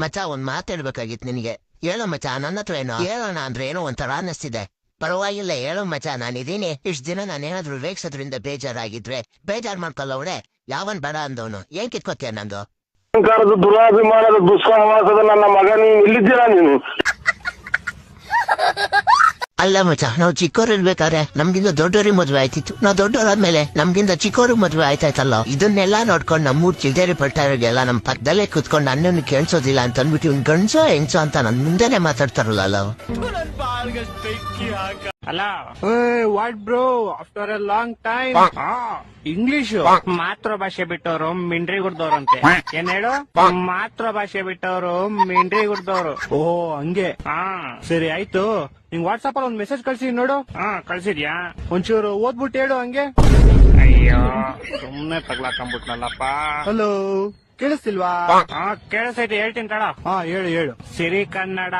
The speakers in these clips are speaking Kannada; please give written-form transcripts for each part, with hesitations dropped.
ಮಚ್ಚ ಒಂದ್ ಮಾತಾಡ್ಬೇಕಾಗಿತ್ತು ನಿನಗೆ. ಹೇಳೋ ಮಚ್ಚ, ನನ್ನ ಹತ್ರ ಏನೋ ಹೇಳೋಣ ಅಂದ್ರೆ ಏನೋ ಒಂಥರ ಅನ್ನಿಸ್ತಿದೆ. ಪರವಾಗಿಲ್ಲ ಹೇಳೋ ಮಚ್ಚ, ನಾನಿದ್ದೀನಿ. ಇಷ್ಟ ದಿನ ನಾನೇನಾದ್ರೂ ರೇಗ್ಸೋದ್ರಿಂದ ಬೇಜಾರಾಗಿದ್ರೆ ಬೇಜಾರ್ ಮಾಡ್ಕೊಳ್ಳೋಡೆ. ಯಾವನ್ ಬೇಡ ಅಂದವನು ಏನ್ ಕಿತ್ಕೋತೀಯ ನಂದು? ದುರಾಭಿಮಾನದ ದುಸ್ಸಹವಾಸದ ನನ್ನ ಮಗ, ನೀನು ಇಲ್ಲಿದ್ದೀರಾ ನೀನು? ಅಲ್ಲ ಮಚ್ಚ, ನಾವು ಚಿಕ್ಕವ್ರು ಇರ್ಬೇಕಾದ್ರೆ ನಮ್ಗಿಂತ ದೊಡ್ಡವ್ರಿಗೆ ಮದ್ವೆ ಆಯ್ತಿತ್ತು. ನಾವು ದೊಡ್ಡವರಾದ್ಮೇಲೆ ನಮ್ಗಿಂತ ಚಿಕ್ಕವ್ರಿಗೆ ಮದ್ವೆ ಆಯ್ತಾಯ್ತಲ್ಲ. ಇದನ್ನೆಲ್ಲಾ ನೋಡ್ಕೊಂಡು ನಮ್ಮೂರ್ ಚಿಲ್ದೇರಿ ಪಡ್ತಾರಿಗೆಲ್ಲ ನಮ್ ಪಕ್ಕದಲ್ಲೇ ಕುತ್ಕೊಂಡು ಅನ್ನನ್ನು ಕೇಳಿಸೋದಿಲ್ಲ ಅಂತ ಅಂದ್ಬಿಟ್ಟು ಇವ್ನ್ ಗಂಡ್ಸೋ ಹೆಂಗ್ಸೋ ಅಂತ ನನ್ ಮುಂದೆನೆ ಮಾತಾಡ್ತಾರಲ್ಲ. ಅಲ್ಲ what bro, after A long time English ಮಾತೃಭಾಷೆ ಬಿಟ್ಟವರು ಮಿಂಡ್ರಿ ಗುಡ್ದವ್ರಂತೆ. ಏನ್ ಹೇಳು? ಮಾತೃಭಾಷೆ ಬಿಟ್ಟವರು ಮಿಂಡ್ರಿ ಗುಡ್ದವ್ರು. ಓ ಹಂಗೆ. ಸರಿ ಆಯ್ತು, ನಿಂಗ್ ವಾಟ್ಸ್ಆಪ್ ಅಲ್ಲಿ ಒಂದ್ ಮೆಸೇಜ್ ಕಳ್ಸಿ ನೋಡು. ಕಳ್ಸಿದ್ಯಾ? ಒಂಚೂರು ಓದ್ಬಿಟ್ಟು ಹೇಳು ಹಂಗೆ. ಅಯ್ಯೋ ಸುಮ್ನೆ ತಗ್ಲಾಕೊಂಡ್ಬಿಟ್ನಲ್ಲಪ್ಪ. ಹಲೋ, ಕೇಳಿಸ್ತಿಲ್ವಾ? ಕೇಳಿಸೈತೆ, ಹೇಳ್ತೀನಿ ತಡ. ಹೇಳು ಹೇಳು. ಸಿರಿ ಕನ್ನಡ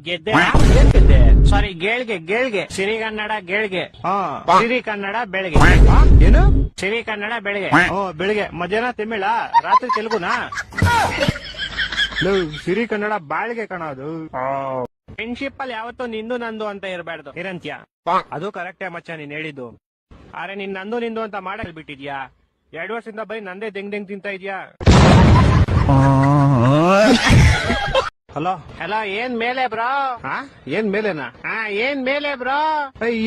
ಗೆದ್ದೆ. ಏನ್ ಗೆದ್ದೆ? ಸಾರಿ, ಗೇಳ್ಗೆ. ಸಿರಿ ಕನ್ನಡ ಗೇಳ್ಗೆ. ಸಿರಿ ಕನ್ನಡ ಬೆಳಗ್ಗೆ. ಏನು? ಸಿರಿ ಕನ್ನಡ ಬೆಳಗ್ಗೆ. ಬೆಳಿಗ್ಗೆ. ಮಧ್ಯಾಹ್ನ ತಮಿಳ, ರಾತ್ರಿ ತೆಲುಗುನಾ? ಸಿರಿ ಕನ್ನಡ ಬಾಳ್ಗೆ ಕಣದು. ಫ್ರೆಂಡ್ಶಿಪ್ ಅಲ್ಲಿ ಯಾವತ್ತೂ ನಿಂದು ನಂದು ಅಂತ ಇರಬಾರ್ದು ಇರಂತ್ಯ. ಅದು ಕರೆಕ್ಟೇ ಮಚ್ಚ ನೀನ್ ಹೇಳಿದ್ದು. ಆದ್ರೆ ನೀನ್ ನಂದು ನಿಂದು ಅಂತ ಮಾಡಲ್ ಬಿಟ್ಟಿದ್ಯಾ? 2 ವರ್ಷದಿಂದ ಬರೀ ನಂದೇ ದೆಂಗ್ ತಿಂತ ಇದ್ಯಾ? ಹಲೋ ಏನ್ ಮೇಲೆ ಬ್ರೋ? ಏನ್ ಮೇಲೆನಾ? ಏನ್ ಮೇಲೆ ಬ್ರೋ?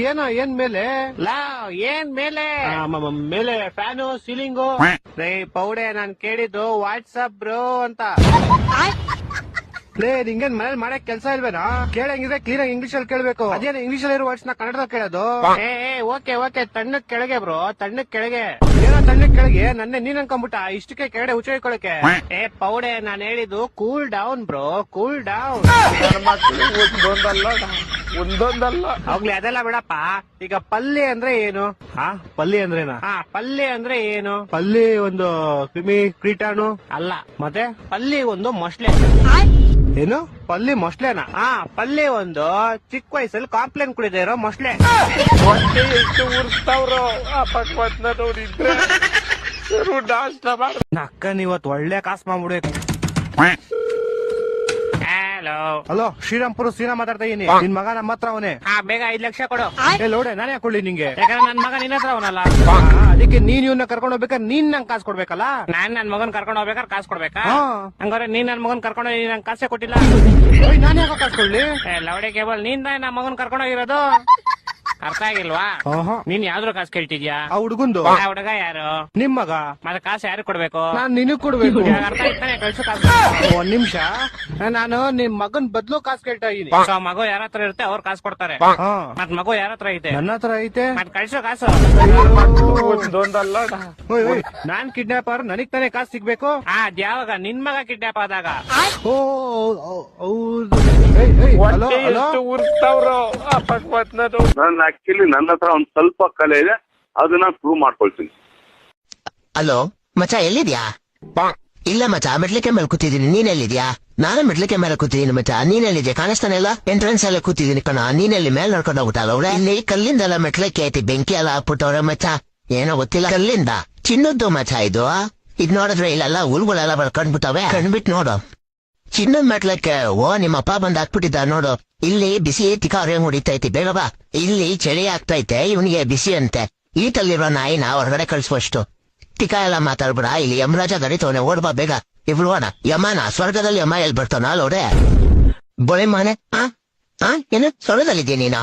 ಏನೋ ಏನ್ ಮೇಲೆ? ಏನ್ ಮೇಲೆ? ಮೇಲೆ ಫ್ಯಾನು, ಸೀಲಿಂಗು. ಪೌಡೆ ನಾನ್ ಕೇಳಿದ್ದು ವಾಟ್ಸಪ್ ಬ್ರೋ ಅಂತ. ನಿಂಗೇನ್ ಮನೇಲಿ ಮಾಡಕ್ ಕೆಲ್ಸ ಇಲ್ವೇನಾ? ಕೇಳಂಗಿದ್ರೆ ಕ್ಲೀನ್ ಆಗಿ ಇಂಗ್ಲಿಷ್ ಅಲ್ಲಿ ಕೇಳ್ಬೇಕು. ಅದೇನು ಇಂಗ್ಲಿಷ್ ಅಲ್ಲಿ ಇರೋ ವರ್ಡ್ಸ್ ನ ಕನ್ನಡದಲ್ಲಿ ಕೇಳೋದು? ಓಕೆ ತಣ್ಣಕ್ ಕೆಳಗೆ ಬ್ರೋ, ತಣ್ಣಕ್ ಕೆಳಗೆ. ಏನೋ ತಣ್ಣಕ್ ಕೆಳಗೆ? ನನ್ನೆ ನೀನ್ ಅನ್ಕೊಂಡ್ಬಿಟ್ಟ ಇಷ್ಟಕ್ಕೆ ಕೆಳಗಡೆ ಉಚ್ಚಿಕೊಳ್ಳಕ್ಕೆ. ಪೌಡೆ ನಾನ್ ಹೇಳಿದ್ದು cool down bro, cool down. ಒಂದೊಂದಲ್ಲ ಹೋಗ್ಲಿ, ಅದೆಲ್ಲ ಬಿಡಪ್ಪ. ಈಗ ಪಲ್ಯ ಅಂದ್ರೆ ಏನು? ಪಲ್ಯ ಅಂದ್ರೇನಾ? ಪಲ್ಯ ಅಂದ್ರೆ ಏನು? ಪಲ್ಯ ಒಂದು ಕ್ರಿಮಿ ಕೀಟಾಣು ಅಲ್ಲ. ಮತ್ತೆ ಪಲ್ಯ ಒಂದು ಮೊಸಳೆ. ಏನು? ಪಲ್ಲಿ ಮೊಸ್ಲೆನಾ? ಪಲ್ಲಿ ಒಂದು ಚಿಕ್ಕ ವಯಸ್ಸಲ್ಲಿ ಕಾಂಪ್ಲೇನ್ ಕುಡಿದೇ ಇರೋ ಮೊಸ್ಲೆ. ಎಷ್ಟು ಉರ್ಸ್ತಾವ್ರು ನಕ್ಕನ್ ಇವತ್ತು ಒಳ್ಳೆ ಕಾಸು ಮಾಡ್ಬಿಡ್ಬೇಕು. ಹಲೋ, ಶ್ರೀರಾಮ್ಪುರ ಸೀನಾ ಮಾತಾಡ್ತಾ ಇದೀನಿ. ನಿನ್ ಮಗ ನಮ್ಮ ಹತ್ರ ಅವನೇ. ಬೇಗ 5 ಲಕ್ಷ ಕೊಡು. ಲೋಡೆ ನಾನೇ ಕೊಡ್ಲಿ ನಿಂಗೆ? ಯಾಕಂದ್ರೆ ನನ್ ಮಗ ನಿನ್ನ ಹತ್ರ ಅವನಲ್ಲ. ಅದಕ್ಕೆ ನೀನ್ ಇವನ್ನ ಕರ್ಕೊಂಡು ಹೋಗ್ಬೇಕಾದ್ರೆ ನೀನ್ ನಂಗೆ ಕಾಸು ಕೊಡ್ಬೇಕಲ್ಲ. ನಾನ್ ನನ್ ಮಗನ್ ಕರ್ಕೊಂಡು ಹೋಗ್ಬೇಕಾದ್ರೆ ಕಾಸು ಕೊಡ್ಬೇಕಾ? ಹಂಗಾರೆ ನೀನ್ ನನ್ ಮಗನ್ ಕರ್ಕೊಂಡು ಹೋಗಿ ನಂಗೆ ಕಾಸೇ ಕೊಟ್ಟಿಲ್ಲ. ನಾನು ಯಾಕೆ ಕಾಸು ಕೊಡ್ಲಿ? ಲೌಡೆ ಕೇಬಲ್, ನೀನ್ ನನ್ನ ಮಗನ್ ಕರ್ಕೊಂಡು ಹೋಗಿರೋದು. ಅರ್ಥ ಆಗಿಲ್ವಾ? ನೀನ್ ಯಾವ್ದ್ರ ಕಾಸು ಕೇಳ್ತಿದ್ಯಾ? ಆ ಹುಡುಗಂದು. ಹುಡುಗ ಯಾರು? ನಿಮ್ ಮಗ. ಮತ್ತೆ ಕಾಸು ಯಾರು ಕೊಡ್ಬೇಕು? ನಾನ್ ನಿನಗ್ ಕೊಡ್ಬೇಕು. ಅರ್ಥ ಆಯ್ತಾನೆ? ಕಳ್ಸು ಕಾಸು. ಒಂದ್ ನಿಮಿಷ, ನಾನು ನಿಮ್ ಮಗನ್ ಬದ್ಲು ಕಾಸು ಕೇಳ್ತಾ ಇದೀನಿ. ಮಗು ಯಾರ ಹತ್ರ ಇರುತ್ತೆ ಅವ್ರು ಕಾಸು ಕೊಡ್ತಾರೆ. ಮತ್ ಮಗು ಯಾರ ಹತ್ರ ಐತೆ? ನನ್ನ ಹತ್ರ ಐತೆ. ಮತ್ ಕಳ್ಸು ಕಾಸು. ನಾನ್ ಕಿಡ್ನಾಪರ್, ನನಗ್ ತಾನೇ ಕಾಸು ಸಿಗ್ಬೇಕು. ಅದ್ಯಾವಾಗ? ನಿನ್ ಮಗ ಕಿಡ್ನಾಪ್ ಆದಾಗ. ಆಕ್ಚುಲಿ ನನ್ನ ಹತ್ರ ಒಂದ್ ಸ್ವಲ್ಪ ಕಲೆ ಇದೆ, ಅದನ್ನ ಪ್ರೂವ್ ಮಾಡ್ಕೊಳ್ತೀನಿ. ಹಲೋ ಮಚ್ಚ, ಎಲ್ಲಿದ್ಯಾ? ಇಲ್ಲ ಮಚ್ಚ, ಮೆಟ್ಲಿಕೆ ಮೇಲೆ ಕೂತಿದ್ದೀನಿ. ನೀನ್ ಎಲ್ಲಿದ್ಯಾ? ನಾನು ಮೆಟ್ಲಿಕೆ ಮೇಲೆ ಕೂತಿದ್ದೀನಿ ಮಚ್ಚ. ನೀನ್ ಎಲ್ಲಿದ್ಯಾ? ಕಾಣಿಸ್ತಾನೆ ಇಲ್ಲ. ಎಂಟ್ರೆನ್ಸ್ ಎಲ್ಲ ಕೂತಿದ್ದೀನಿ ಕಣ. ನೀನೆಲ್ಲಿ ಮೇಲೆ ನಡ್ಕೊಂಡು ಹೋಗ್ಬಿಟ್ಟಲ್ಲ ಅವ್ರೆ? ಇಲ್ಲಿ ಕಲ್ಲಿಂದೆಲ್ಲ ಮೆಟ್ಲಿಕೆ ಐತಿ, ಬೆಂಕಿ ಎಲ್ಲ ಹಾಕ್ಬಿಟ್ಟವ್ರೆ ಮಚ್ಚ. ಏನೋ ಗೊತ್ತಿಲ್ಲ. ಕಲ್ಲಿಂದ ಚಿನ್ನದ್ದು ಮಚ್ಚ ಇದು. ಇದ್ ನೋಡಿದ್ರೆ ಇಲ್ಲೆಲ್ಲ ಹುಲ್ಗಳೆಲ್ಲ ಕಣ್ಬಿಟ್ಟವೆ. ಕಣ್ಬಿಟ್ಟು ನೋಡು, ಚಿನ್ನದ ಮೆಟ್ಲಕ್ಕೆ. ನಿಮ್ಮ ಅಪ್ಪ ಬಂದ್ ಹಾಕ್ಬಿಟ್ಟಿದ್ದ ನೋಡು. ಇಲ್ಲಿ ಬಿಸಿ ತಿಕಾರಿ ಹೊಡಿತೈತಿ, ಬೇಗ ಬಾ. ಇಲ್ಲಿ ಚಳಿ ಆಗ್ತೈತೆ, ಇವನಿಗೆ ಬಿಸಿ ಅಂತೆ. ಈಟಲ್ಲಿರೋ ನಾಯಿನ ಹೊರಗಡೆ ಕಳ್ಸುವಷ್ಟು. ಟಿಕ ಎಲ್ಲ ಮಾತಾಡ್ಬಿಡ. ಇಲ್ಲಿ ಯಮರಾಜ ಗಡಿತವನೆ, ಓಡ್ಬಾ ಬೇಗ. ಇವ್ರು ಹೋಣ. ಯಮನ ಸ್ವರ್ಗದಲ್ಲಿ ಯಮ ಎಲ್ಲಿ ಬರ್ತಾನ ಲೋಡೆ? ಬೋಳೆ ಮಾನೆ. ಏನು ಸ್ವರ್ಗದಲ್ಲಿದ್ದೀಯ ನೀನು?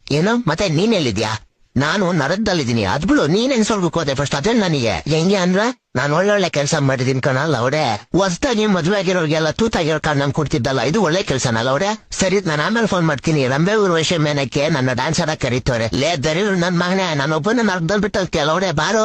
ಏನು ಮತ್ತೆ ನೀನೆಲ್ಲಿದ್ಯಾ? ನಾನು ನರಕದಲ್ಲಿದ್ದೀನಿ. ಅದ್ಬಿಡು, ನೀನೇನ್ ಸ್ವರ್ಗಕ್ಕೆ ಹೋದೆ ಫಸ್ಟ್? ಅದೇ ನನಗೆ ಹೆಂಗೆ ಅಂದ್ರ ನಾನ್ ಒಳ್ಳೊಳ್ಳೆ ಕೆಲಸ ಮಾಡಿದೀನಿ ಕಣಲ್ಲ ಅವಡೆ. ಹೊಸ್ದಾಗಿ ಮದ್ವೆ ಆಗಿರೋರ್ಗೆಲ್ಲ ತೂತಾಗಿರೋ ಕಾರಣ ನಂಗೆ ಕೊಡ್ತಿದ್ದಲ್ಲ, ಇದು ಒಳ್ಳೆ ಕೆಲ್ಸನಲ್ಲ ಅವಡೆ. ಸರಿ, ನಾನು ಆಮೇಲೆ ಫೋನ್ ಮಾಡ್ತೀನಿ. ರಂಬೆ ಊರ್ವಶಿ ಮೇನಕ್ಕೆ ನನ್ನ ಡ್ಯಾನ್ಸ್ ಆಡಕ್ ಕರೀತವ್ರೆ. ಲೇ ದರಿ ನನ್ ಮಗನೇ, ನಾನೊಬ್ಬನ ನರ್ಕದಲ್ಲಿ ಬಿಟ್ಟು ಕೆಲವಡೆ ಬಾರೋ.